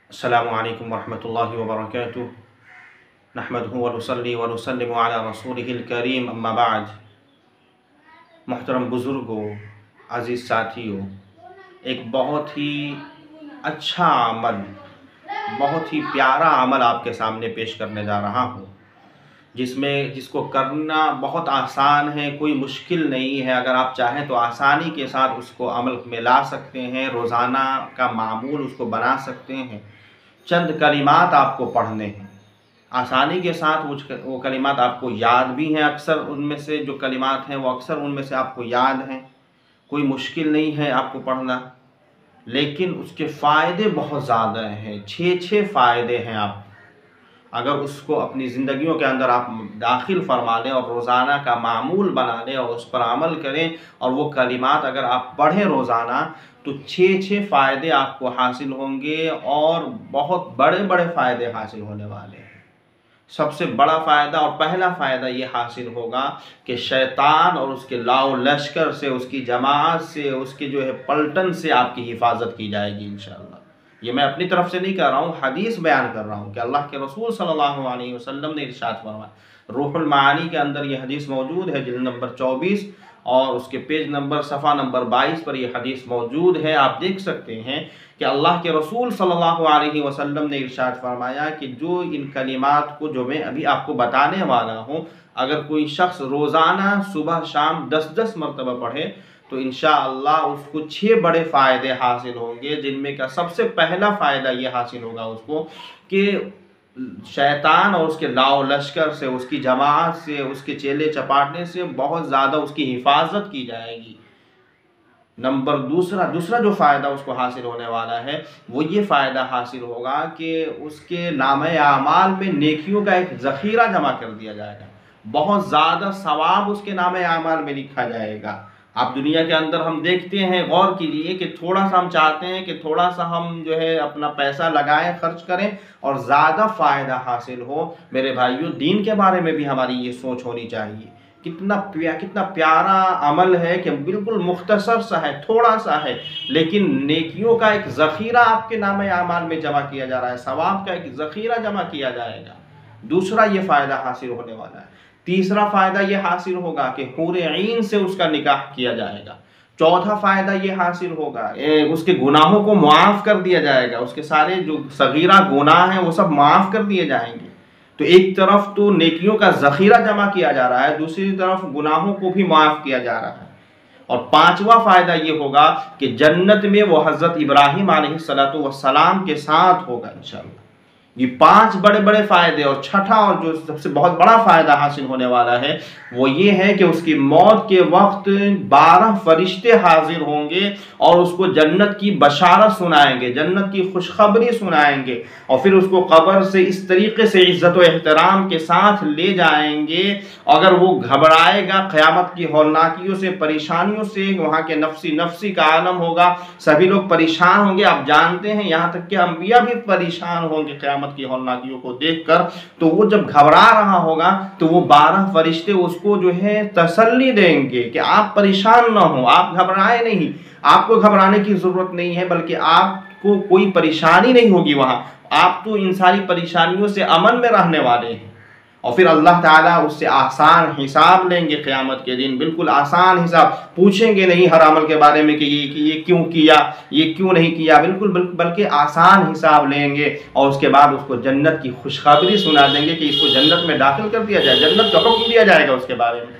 अस्सलामु अलैकुम वरहमतुल्लाहि वबरकातुहू नहमदुहु व नुसल्ली व नुसल्लिमु अला रसूलिहिल करीम अम्मा बाद। मोहतरम बुज़ुर्गों, अज़ीज़ साथियों, एक बहुत ही अच्छा अमल, बहुत ही प्यारा अमल आपके सामने पेश करने जा रहा हूँ, जिसको करना बहुत आसान है, कोई मुश्किल नहीं है। अगर आप चाहें तो आसानी के साथ उसको अमल में ला सकते हैं, रोज़ाना का मामूल उसको बना सकते हैं। चंद कलिमात आपको पढ़ने हैं, आसानी के साथ वो कलिमात आपको याद भी हैं। अक्सर उनमें से जो कलिमात हैं वो अक्सर उनमें से आपको याद हैं, कोई मुश्किल नहीं है आपको पढ़ना, लेकिन उसके फ़ायदे बहुत ज़्यादा हैं। 6 फ़ायदे हैं। आप अगर उसको अपनी ज़िंदगियों के अंदर आप दाखिल फरमा लें और रोज़ाना का मामूल बना लें और उस पर अमल करें और वो कलिमात अगर आप पढ़ें रोज़ाना, तो 6 फ़ायदे आपको हासिल होंगे और बहुत बड़े बड़े फ़ायदे हासिल होने वाले हैं। सबसे बड़ा फ़ायदा और पहला फ़ायदा ये हासिल होगा कि शैतान और उसके लाओ लश्कर से, उसकी जमात से, उसके जो है पलटन से आपकी हिफाजत की जाएगी इंशाअल्लाह। ये मैं अपनी तरफ से नहीं कर रहा हूँ, हदीस बयान कर रहा हूँ कि अल्लाह के रसूल सल्लल्लाहु अलैहि वसल्लम ने इरशाद फरमाया। रूहुल मानी के अंदर ये हदीस मौजूद है, जिल्द नंबर 24 और उसके पेज नंबर सफ़ा नंबर 22 पर यह हदीस मौजूद है। आप देख सकते हैं कि अल्लाह के रसूल सल्लल्लाहु अलैहि वसल्लम ने इरशाद फरमाया कि जो इन कलिमात को जो मैं अभी आपको बताने वाला हूँ, अगर कोई शख्स रोज़ाना सुबह शाम 10-10 मरतबा पढ़े तो इंशाअल्लाह उसको 6 बड़े फ़ायदे हासिल होंगे, जिनमें का सबसे पहला फ़ायदा ये हासिल होगा उसको कि शैतान और उसके लाओ लश्कर से, उसकी जमात से, उसके चेले चपाटने से बहुत ज़्यादा उसकी हिफाजत की जाएगी। नंबर दूसरा जो फ़ायदा उसको हासिल होने वाला है वो ये फ़ायदा हासिल होगा कि उसके नामे आमाल में नेकियों का एक ज़ख़ीरा जमा कर दिया जाएगा। बहुत ज़्यादा सवाब उसके नामे आमाल में लिखा जाएगा। आप दुनिया के अंदर हम देखते हैं, गौर कीजिए कि थोड़ा सा हम चाहते हैं कि थोड़ा सा हम जो है अपना पैसा लगाएं, खर्च करें और ज़्यादा फ़ायदा हासिल हो। मेरे भाइयों, दीन के बारे में भी हमारी ये सोच होनी चाहिए। कितना प्यारा अमल है कि बिल्कुल मुख्तसर सा है, थोड़ा सा है, लेकिन नेकियों का एक ज़ख़ीरा आपके नामे आमाल में जमा किया जा रहा है, सवाब का एक ज़ख़ीरा जमा किया जाएगा। दूसरा ये फ़ायदा हासिल होने वाला है। तीसरा फ़ायदा ये हासिल होगा कि हूरे ऐन से उसका निकाह किया जाएगा। चौथा फ़ायदा ये हासिल होगा उसके गुनाहों को मुआफ़ कर दिया जाएगा, उसके सारे जो सगीरा गुनाह हैं वो सब माफ़ कर दिए जाएंगे। तो एक तरफ तो नेकियों का ज़ख़ीरा जमा किया जा रहा है, दूसरी तरफ गुनाहों को भी माफ़ किया जा रहा है। और पांचवा फ़ायदा ये होगा कि जन्नत में वो हज़रत इब्राहीम अलैहिस्सलातु वस्सलाम के साथ होगा इंशाअल्लाह। ये 5 बड़े बड़े फ़ायदे। और छठा और जो सबसे बहुत बड़ा फ़ायदा हासिल होने वाला है वो ये है कि उसकी मौत के वक्त 12 फरिश्ते हाजिर होंगे और उसको जन्नत की बशारत सुनाएंगे, जन्नत की खुशखबरी सुनाएंगे और फिर उसको कब्र से इस तरीके से इज़्ज़त व एहतराम के साथ ले जाएंगे। अगर वो घबराएगा क़यामत की हौलनाकियों से, परेशानियों से, वहाँ के नफ्सी का आलम होगा, सभी लोग परेशान होंगे। आप जानते हैं यहाँ तक कि अंबिया भी परेशान होंगे क़यामत की हौलनाकियों को देखकर। तो वो जब घबरा रहा होगा तो वो 12 फरिश्ते उसको जो है तसल्ली देंगे कि आप परेशान ना हो, आप घबराए नहीं, आपको घबराने की ज़रूरत नहीं है, बल्कि आपको कोई परेशानी नहीं होगी वहाँ, आप तो इन सारी परेशानियों से अमन में रहने वाले हैं। और फिर अल्लाह ताला उससे आसान हिसाब लेंगे क़यामत के दिन, बिल्कुल आसान हिसाब। पूछेंगे नहीं हर अमल के बारे में कि ये क्यों किया, ये क्यों नहीं किया, बिल्कुल बल्कि आसान हिसाब लेंगे और उसके बाद उसको जन्नत की खुशखबरी सुना देंगे कि इसको जन्नत में दाखिल कर दिया जाए, जन्नत का हुक्म दिया जाएगा उसके बारे में।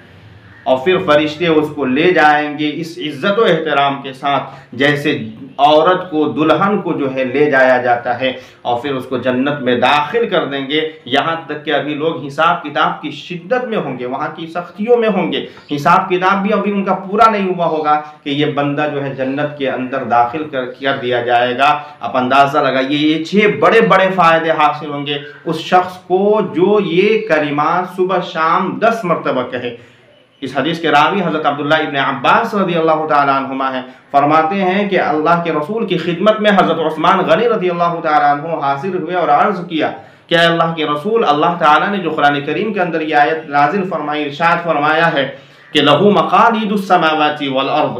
और फिर फरिश्ते उसको ले जाएंगे इस इज़्ज़त व एहतराम के साथ जैसे औरत को, दुल्हन को जो है ले जाया जाता है, और फिर उसको जन्नत में दाखिल कर देंगे। यहाँ तक कि अभी लोग हिसाब किताब की शिद्दत में होंगे, वहाँ की सख्तियों में होंगे, हिसाब किताब भी अभी उनका पूरा नहीं हुआ होगा कि ये बंदा जो है जन्नत के अंदर दाखिल कर दिया जाएगा। आप अंदाज़ा लगाइए, ये 6 बड़े बड़े फ़ायदे हासिल होंगे उस शख्स को जो ये कलिमात सुबह शाम 10 मरतबा कहे। इस हदीस के रावी हज़रत अब्दुल्ला इब्न अब्बास रज़ियल्लाहु ताला अन्हुमा हैं। फरमाते हैं कि अल्लाह के रसूल की खिदमत में हज़रत उस्मान गनी रज़ियल्लाहु ताला अन्हु हाजिर हुए और अर्ज़ किया कि अल्लाह के रसूल, अल्लाह ताला ने जो कुरान करीम के अंदर ये आयत नाजिल फरमाई, इरशाद फरमाया है कि लहू मक़ालिदुस समावाति वल अर्द,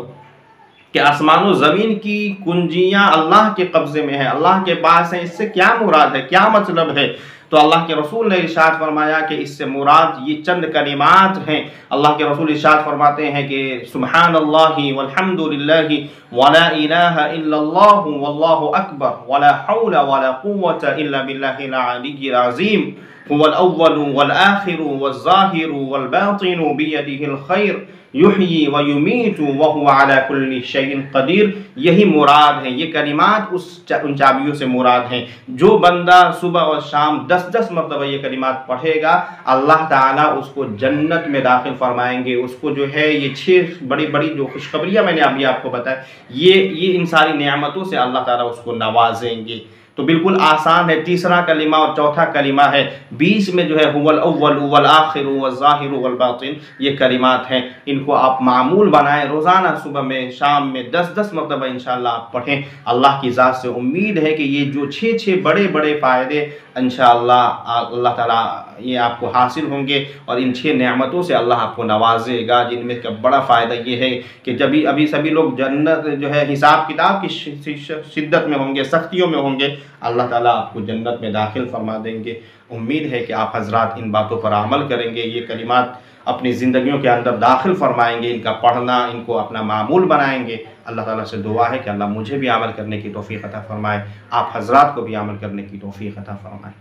कि आसमान व ज़मीन की कुंजियाँ अल्लाह के कब्ज़े में है, अल्लाह के पास है। इससे क्या मुराद है, क्या मतलब है? तो अल्लाह के रसूल ने इरशाद फरमाया कि इससे मुराद ये चंद कलिमात हैं। अल्लाह के रसूल इरशाद फरमाते हैं कि सुब्हानल्लाहि वल्हम्दुलिल्लाहि वला इलाहा इल्लल्लाहु वल्लाहु अकबर वला हौला वला कुव्वता इल्ला बिल्लाहिल अलिय्यिल अज़ीम हुवल अव्वलु वल आखिरु वज़ ज़ाहिरु वल बातिनु बियदिहिल खैर युहयी व युमीतु व हुवा अला कुल्ली शैइन कदीर। यही मुराद है, ये कलिमात उन चाबियों से मुराद हैं। जो बंदा सुबह और शाम 10-10 मरतबा ये कलिमात पढ़ेगा, अल्लाह ताला उसको जन्नत में दाखिल फरमाएंगे। उसको जो है ये 6 बड़ी बड़ी जो खुशखबरियाँ मैंने अभी आपको बताया, ये इन सारी नेमतों से अल्लाह ताला उसको नवाजेंगे। तो बिल्कुल आसान है। तीसरा कलिमा और चौथा कलिमा है, बीच में जो है हुवल अव्वलु वल आखिरु वज़ ज़ाहिरु वल बातिन, ये कलिमात हैं। इनको आप मामूल बनाएं, रोज़ाना सुबह में शाम में 10-10 मरतबा इंशाअल्लाह आप पढ़ें। अल्लाह की ज़ात से उम्मीद है कि ये जो 6 बड़े बड़े फ़ायदे इंशाअल्लाह अल्लाह ताला ये आपको हासिल होंगे और इन 6 नेमतों से अल्लाह आपको नवाजेगा। जिनमें का बड़ा फ़ायदा ये है कि जब अभी सभी लोग जन्नत जो है हिसाब किताब की शिद्दत में होंगे, सख्तियों में होंगे, अल्लाह ताला आपको जन्नत में दाखिल फरमा देंगे। उम्मीद है कि आप हजरात इन बातों पर अमल करेंगे, ये कलिमात अपनी ज़िंदगियों के अंदर दाखिल फरमाएंगे, इनका पढ़ना, इनको अपना मामूल बनाएंगे। अल्लाह ताला से दुआ है कि अल्लाह मुझे भी अमल करने की तौफ़ीक़ अता फ़रमाए, आप हजरात को भी अमल करने की तौफ़ीक़ अता फ़रमाए।